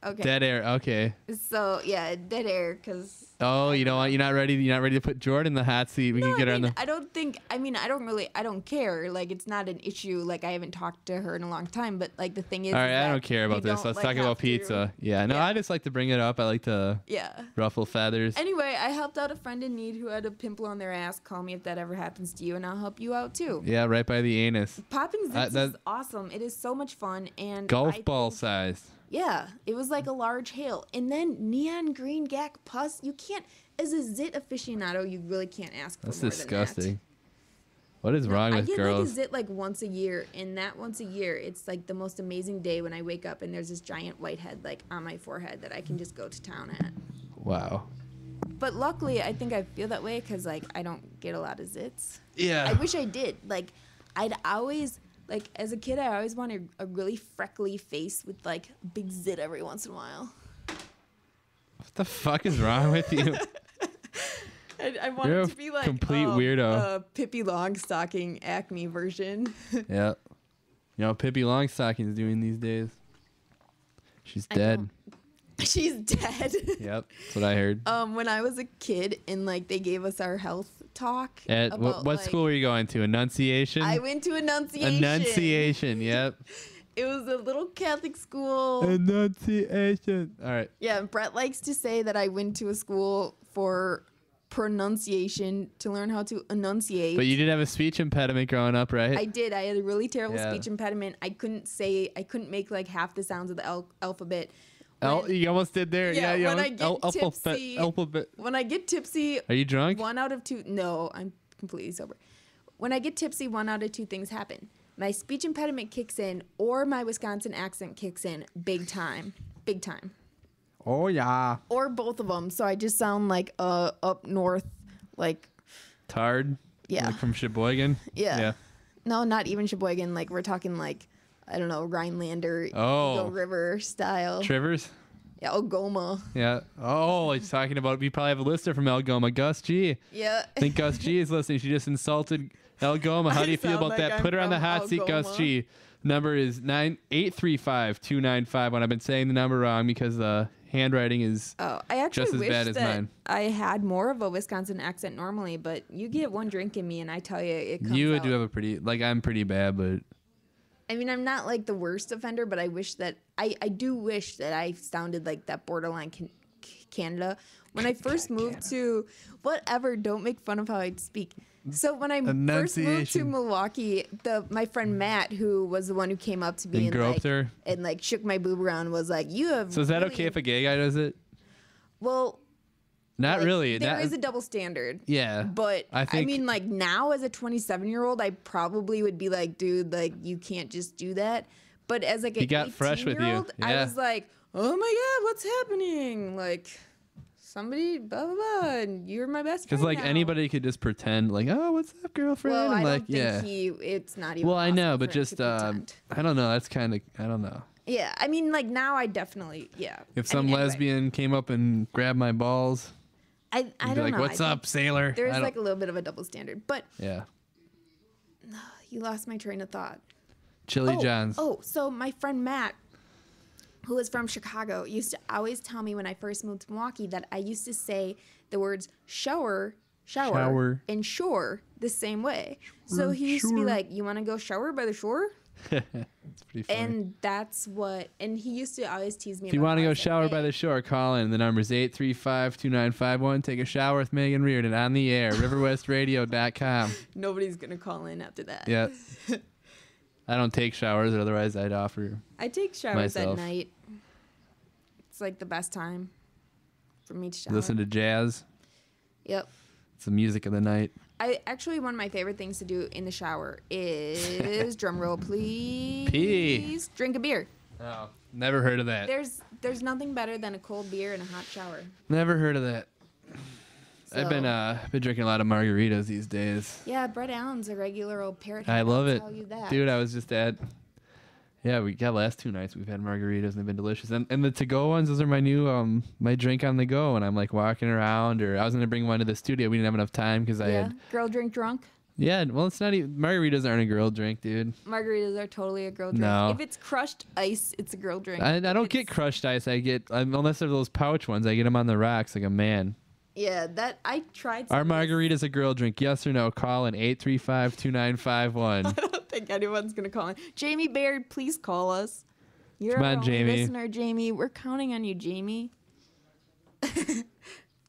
Okay. Dead air. Okay. So yeah, dead air, because. Oh, you don't want. You're not ready. You're not ready to put Jordan in the hot seat. We can get her on the. I don't think. I mean, I don't care. Like, it's not an issue. Like, I haven't talked to her in a long time. But like, the thing is. All right, is I that don't care about you this. don't, Let's like, talk about have to- pizza. Yeah, no, Yeah. I just like to bring it up. I like to Yeah. ruffle feathers. Anyway, I helped out a friend in need who had a pimple on their ass. Call me if that ever happens to you, and I'll help you out too. Yeah, right by the anus. Popping zits that- is awesome. It is so much fun, and Golf I ball think- size. Yeah, it was like a large hail, and then neon green gack pus. You can't, as a zit aficionado, you really can't ask for That's more disgusting. Than What is that. wrong I with get girls? like a zit like once a year, and that once a year, it's like the most amazing day when I wake up and there's this giant whitehead like on my forehead that I can just go to town at. Wow. But luckily, I think I feel that way because like I don't get a lot of zits. Yeah. I wish I did. Like, I'd always, like, as a kid, I always wanted a really freckly face with, like, a big zit every once in a while. What the fuck is wrong with you? I wanted You're a to be like complete weirdo. a Pippi Longstocking acne version. Yeah. You know what Pippi Longstocking is doing these days? She's I dead. don't. She's dead. Yep. That's what I heard. When I was a kid and, like, they gave us our health talk. At about, what like, school were you going to? Annunciation? I went to Annunciation. Annunciation, yep. It was a little Catholic school. Annunciation. All right. Yeah, Brett likes to say that I went to a school for pronunciation to learn how to enunciate. But you did have a speech impediment growing up, right? I did. I had a really terrible Yeah. speech impediment. I couldn't make like half the sounds of the alphabet. You almost did there. Yeah, you when almost- I get tipsy- alphabet. When I get tipsy, Are you drunk? 1 out of 2. No, I'm completely sober. When I get tipsy, 1 out of 2 things happen. My speech impediment kicks in, or my Wisconsin accent kicks in big time. Big time. Oh, yeah. Or both of them. So I just sound like up north, like, Tard? Yeah. Like from Sheboygan? yeah. No, not even Sheboygan. Like, we're talking like, I don't know, Rhinelander, Eagle River style. Trivers? Yeah, Algoma. Yeah. Oh, he's talking about, we probably have a listener from Algoma, Gus G. Yeah. I think Gus G is listening. She just insulted Algoma. How do you feel sound about like that? I'm Put her on the from hot seat, Gus Algoma. G. Number is 835-295. When I've been saying the number wrong because the handwriting is Oh, I actually just as wish bad as that mine. I had more of a Wisconsin accent normally, but you get one drink in me and I tell you it comes You out. do have a pretty, like, I'm pretty bad, but I mean, I'm not like the worst offender, but I wish that I do wish that I sounded like that borderline Canada. When I first moved to whatever, don't make fun of how I speak. So when I first moved to Enunciation. Milwaukee, my friend Matt, who was the one who came up to me And and groped like, her? and like shook my boob around, was like, "You have." So is that really- okay if a gay guy does it? Well, Not like, really. There Not- is a double standard. yeah. But I I think- mean, like now as a 27-year-old, I probably would be like, dude, like you can't just do that. But as like He an got fresh with you. 18-year-old, I Yeah. was like, oh my god, what's happening? Like somebody, blah blah blah, and you're my best friend. Because, like, now. anybody could just pretend, like, oh, what's up, girlfriend? Well, I and, don't like, think yeah. it's not even. Well, I know, possible but for him just, to pretend. I don't know. That's kind of, I don't know. Yeah, I mean, like now I definitely, yeah. If I some mean, anyway, lesbian came up and grabbed my balls, I you'd don't be like, know. what's I up, think sailor? There's I don't- like a little bit of a double standard, but yeah. you lost my train of thought. Chili John's. Oh, so my friend Matt, who is from Chicago, used to always tell me when I first moved to Milwaukee that I used to say the words shower, and shore the same way. So he used to be like, "You want to go shower by the shore?" It's pretty funny. And that's what. And he used to always tease me. If you about want to how I go said, shower by "Hey." the shore, call in. The number's 835-2951. Take a shower with Megan Reardon on the air, riverwestradio.com. Nobody's gonna call in after that. Yep. I don't take showers, otherwise I'd offer. I take showers Myself. at night. It's like the best time for me to shower. Listen to jazz. Yep. It's the music of the night. I actually, one of my favorite things to do in the shower is drum roll, please. Pee. Drink a beer. Oh, never heard of that. There's nothing better than a cold beer and a hot shower. Never heard of that. So, I've been drinking a lot of margaritas these days. Yeah, Brett Allen's a regular old parrot. I love it. Tell you that. Dude, I was just at... Yeah, we got last 2 nights. We've had margaritas and they've been delicious. And the to-go ones, those are my new my drink on the go. And I'm like walking around, or I was gonna bring one to the studio. We didn't have enough time because I had. Girl drink drunk. Yeah, well, it's not even margaritas aren't a girl drink, dude. Margaritas are totally a girl drink. No. If it's crushed ice, it's a girl drink. I don't get crushed ice. I get unless they're those pouch ones. I get them on the rocks like a man. Yeah, that I tried. Are margaritas a girl drink? Yes or no? Call in 835-2951. I don't think anyone's gonna call in. Jamie Baird, please call us. You're Come on, our only Jamie. listener, Jamie. We're counting on you, Jamie.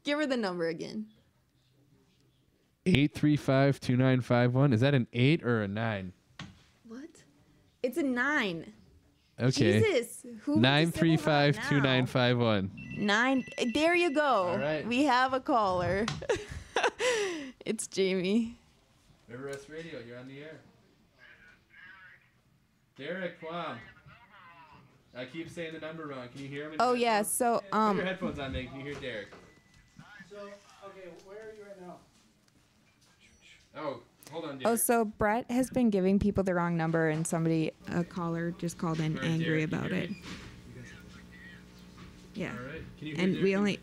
Give her the number again. 835-2951. Is that an 8 or a 9? What? It's a 9. Okay. Jesus. Who would you say about now? 935-2951. 9. There you go. All right. We have a caller. It's Jamie. River West Radio, you're on the air. Derek Quam. I keep saying the number wrong. Can you hear him? Oh yeah. So Put your headphones on, man. Can you hear Derek? So, okay, where are you right now? Oh, hold on, Derek. Oh, so Brett has been giving people the wrong number, and a caller just called in All right, angry Derek, can you about hear it. me? Yeah. All right. Can you hear And Derek?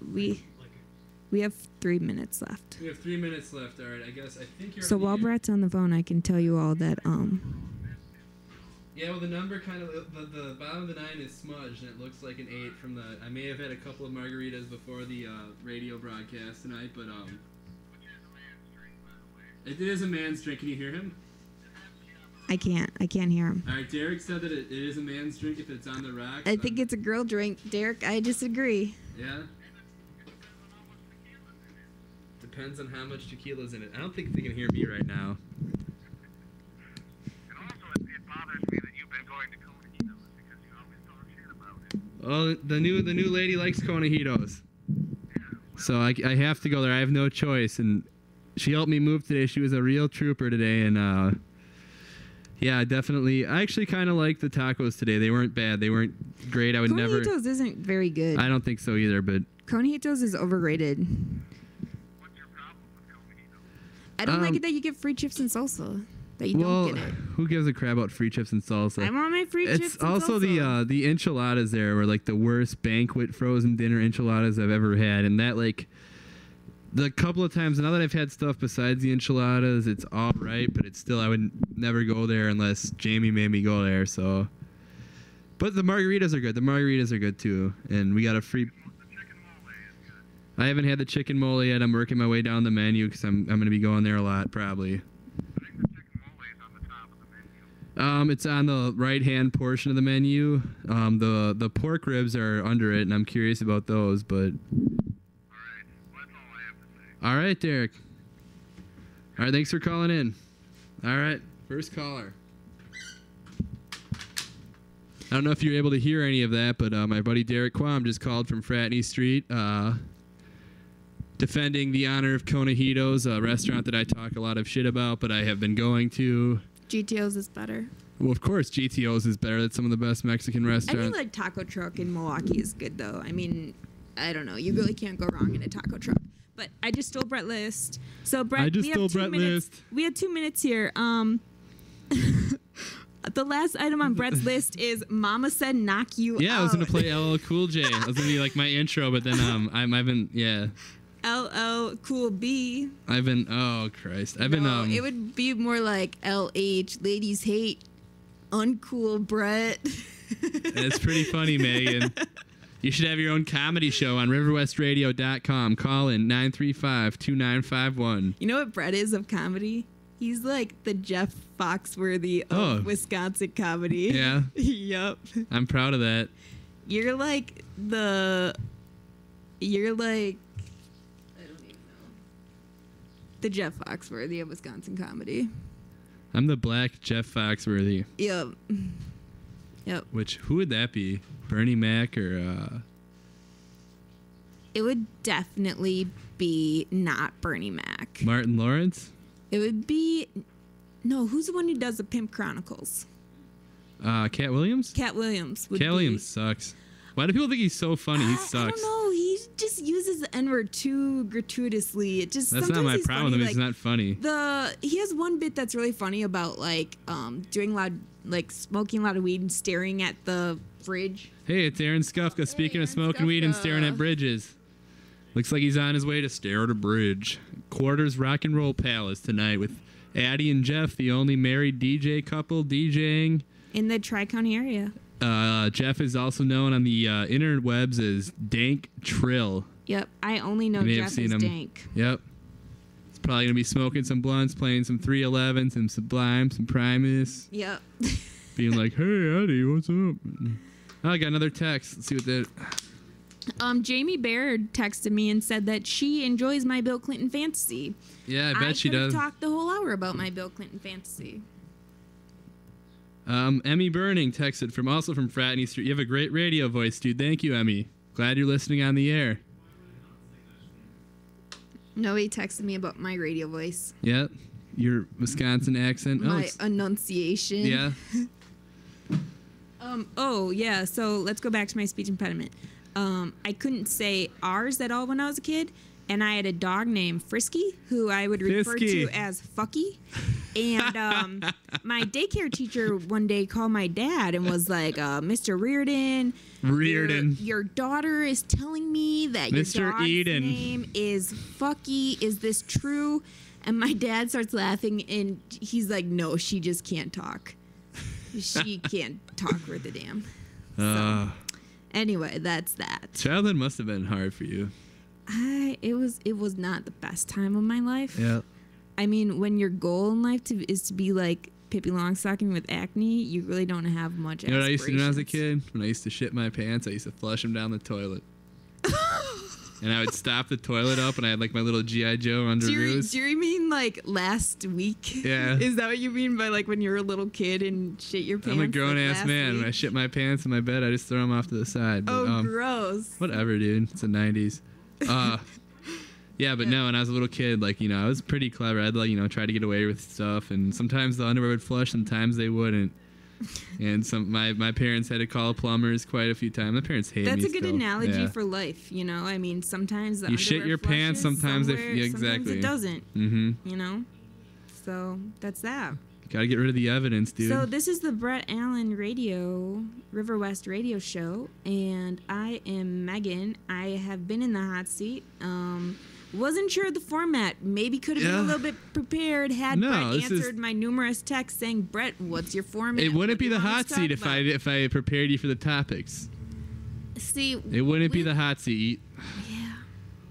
we have 3 minutes left. We have 3 minutes left. All right. I guess I think you're. So on the while air. Brett's on the phone, I can tell you all that Yeah, well, the number kind of the bottom of the 9 is smudged, and it looks like an 8 from the. I may have had a couple of margaritas before the radio broadcast tonight, but it is a man's drink. Can you hear him? I can't hear him. All right, Derek said that it is a man's drink if it's on the rocks. I think it's a girl drink, Derek. I disagree. Yeah. Depends on how much tequila's in it. I don't think they can hear me right now. And also, it bothers me that you've been going to Conahitos because you always talk shit about it. Oh, the new lady likes Conahitos. So I have to go there. I have no choice. And she helped me move today. She was a real trooper today. And yeah, definitely. I actually kind of liked the tacos today. They weren't bad. They weren't great. I would never. Conahitos isn't very good. I don't think so either. But Conahitos is overrated. What's your problem with Conahitos? I don't like it that you get free chips and salsa. That you well, don't get it. who gives a crap about free chips and salsa? I want my free chips It's and also salsa. the enchiladas there were like the worst banquet frozen dinner enchiladas I've ever had, and that like the couple of times now that I've had stuff besides the enchiladas, it's all right, but it's still I would never go there unless Jamie made me go there. So, but the margaritas are good. The margaritas are good too, and we got a free. The chicken mole is good. I haven't had the chicken mole yet. I'm working my way down the menu because I'm going to be going there a lot probably. I think the chicken mole is on the top of the menu. It's on the right-hand portion of the menu. The pork ribs are under it, and I'm curious about those. But All right, well, that's all I have to say. all right, Derek. All right, thanks for calling in. All right, first caller. I don't know if you're able to hear any of that, but my buddy Derek Quam just called from Fratney Street, defending the honor of Conahitos, a restaurant that I talk a lot of shit about, but I have been going to. GTO's is better. Well, of course, GTO's is better. That's some of the best Mexican I restaurants. think like Taco Truck in Milwaukee is good though. I mean, I don't know. You really can't go wrong in a taco truck. But I just stole Brett List. So Brett, I just we have stole 2 Brett minutes. List. We have 2 minutes here. The last item on Brett's list is "Mama Said Knock You Out." Yeah, I was gonna play LL Cool J. That was gonna be like my intro, but then I've been LL Cool B. Oh Christ, I've been It would be more like LH. Ladies hate uncool Brett. It's pretty funny, Megan. You should have your own comedy show on riverwestradio.com. Call in 935-2951. You know what Brett is of comedy? He's like the Jeff Foxworthy of Wisconsin comedy. Yeah. Yup. I'm proud of that. You're like I don't even know. The Jeff Foxworthy of Wisconsin comedy. I'm the black Jeff Foxworthy. Yep. Which, who would that be? Bernie Mac or It would definitely be not Bernie Mac. Martin Lawrence? It would be... No, who's the one who does the Pimp Chronicles? Cat Williams? Cat Williams. Would Cat be, Williams sucks. Why do people think he's so funny? He sucks. I don't know. He just uses the N-word too gratuitously. It just That's not sometimes my he's problem funny, with him. It's not funny. He has one bit that's really funny about smoking a lot of weed and staring at the fridge. Hey, it's Aaron Skufka. Speaking of smoking weed and staring at bridges. Looks like he's on his way to stare at a bridge. Quarters Rock and Roll Palace tonight with Addie and Jeff, the only married DJ couple DJing in the Tri-County area. Jeff is also known on the interwebs as Dank Trill. Yep, I only know Jeff as Dank. Yep. He's probably going to be smoking some blunts, playing some 311, some Sublime, some Primus. Yep. Being like, hey, Addie, what's up? Oh, I got another text. Let's see what that... Jamie Baird texted me and said that she enjoys my Bill Clinton fantasy. Yeah, I bet she does. I could have talked the whole hour about my Bill Clinton fantasy. Emmy Burning texted from Fratney Street. You have a great radio voice, dude. Thank you, Emmy. Glad you're listening on the air. Nobody texted me about my radio voice. Yep. Your Wisconsin accent. My enunciation. Yeah. Yeah. So let's go back to my speech impediment. I couldn't say R's at all when I was a kid, and I had a dog named Frisky, who I would refer to as Fucky. And my daycare teacher one day called my dad and was like, Mr. Reardon, your daughter is telling me that Mr. your dog's Eden. name is Fucky. Is this true? And my dad starts laughing, and he's like, no, she just can't talk. She can't talk worth a damn. So, anyway, that's that. Childhood must have been hard for you. It was not the best time of my life. Yeah. I mean, when your goal in life is to be like Pippi Longstocking with acne, you really don't have much. You know what I used to do when I was a kid? When I used to shit my pants, I used to flush them down the toilet. And I would stop the toilet up, and I had like my little G.I. Joe underoos. Do you mean like last week? Yeah. Is that what you mean by like when you were a little kid and shit your pants? I'm a grown-ass like man. Week? When I shit my pants in my bed, I just throw them off to the side. But, gross. Whatever, dude. It's the 90s. Yeah, but no, when I was a little kid, like, you know, I was pretty clever. I'd, like, you know, try to get away with stuff, and sometimes the underwear would flush, sometimes they wouldn't. And my parents had to call plumbers quite a few times. My parents hate me. That's a good still. analogy for life, you know? I mean, sometimes the you shit your pants, sometimes exactly. Sometimes it doesn't, you know? So, that's that. Gotta get rid of the evidence, dude. So this is the Brett Allen River West radio show, and I am Megan. I have been in the hot seat. Wasn't sure of the format. Maybe could have been a little bit prepared had Brett answered my numerous texts saying, Brett, what's your format? It wouldn't be the hot seat if I prepared you for the topics. See, it wouldn't be the hot seat.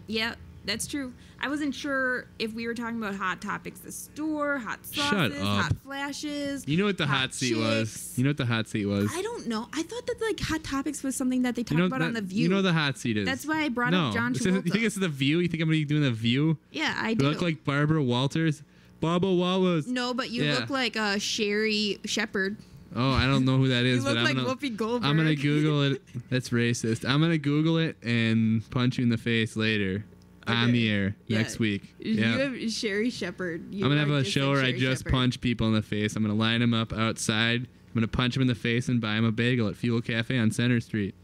Yeah, that's true. I wasn't sure if we were talking about hot topics, the store, hot sauces, hot flashes. You know what the hot seat was? You know what the hot seat was? I don't know. I thought that like hot topics was something that they talked about on The View. You know what the hot seat is. That's why I brought up John Travolta. You think it's The View? You think I'm going to be doing The View? Yeah, I do. You look like Barbara Walters? Baba Wawas. No, but you look like Sherry Shepherd. Oh, I don't know who that is. You look like Whoopi Goldberg. I'm going to Google it. That's racist. I'm going to Google it and punch you in the face later. Okay. On the air next week. You have Sherry Shepherd. I'm going to have a show where I just punch people in the face. I'm going to line them up outside. I'm going to punch them in the face and buy them a bagel at Fuel Cafe on Center Street.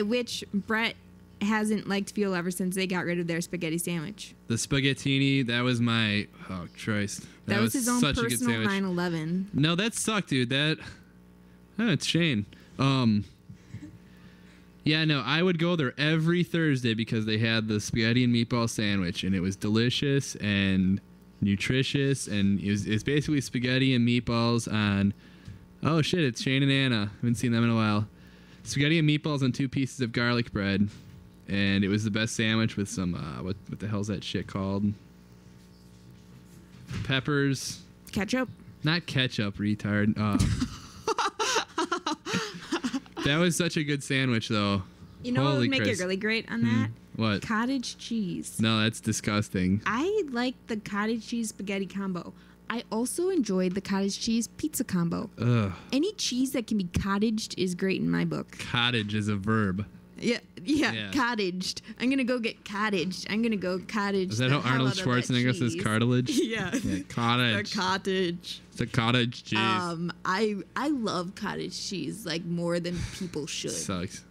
Which Brett hasn't liked Fuel ever since they got rid of their spaghetti sandwich. The spaghettini, that was my... Oh, Christ. That was his own personal 9/11. No, that sucked, dude. It's Shane. Yeah, no, I would go there every Thursday because they had the spaghetti and meatball sandwich, and it was delicious and nutritious, and it's basically spaghetti and meatballs on... Oh, shit, it's Shane and Anna. I haven't seen them in a while. Spaghetti and meatballs on 2 pieces of garlic bread, and it was the best sandwich with some... what the hell's that shit called? Peppers. Ketchup? Not ketchup, retard. That was such a good sandwich, though. You know what would make it really great on that? What? Cottage cheese. No, that's disgusting. I like the cottage cheese spaghetti combo. I also enjoyed the cottage cheese pizza combo. Ugh. Any cheese that can be cottaged is great in my book. Cottage is a verb. Yeah, cottaged. I'm gonna go get cottaged. I'm gonna go cottage. Is that how Arnold Schwarzenegger says cartilage? Yeah. Cottage. The cottage. It's a cottage cheese. I love cottage cheese like more than people should. Sucks.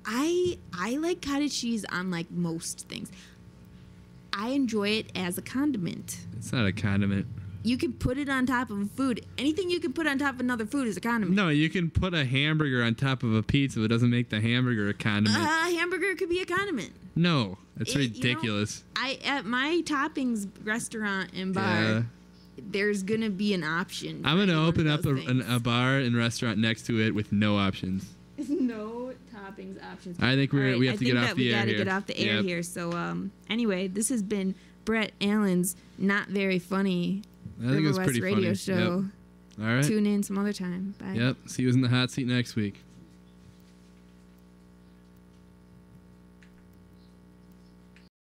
I like cottage cheese on like most things. I enjoy it as a condiment. It's not a condiment. You can put it on top of food. Anything you can put on top of another food is a condiment. No, you can put a hamburger on top of a pizza, but it doesn't make the hamburger a condiment. A hamburger could be a condiment. No, that's ridiculous. At my toppings restaurant and bar, there's gonna be an option. I'm gonna open up a bar and restaurant next to it with no options. No toppings options. I think we have to get off the air here. We gotta get off the air here. So anyway, this has been Brett Allen's Not Very Funny I think it was River West pretty radio funny. show. Yep. All right. Tune in some other time. Bye. Yep. See you in the hot seat next week.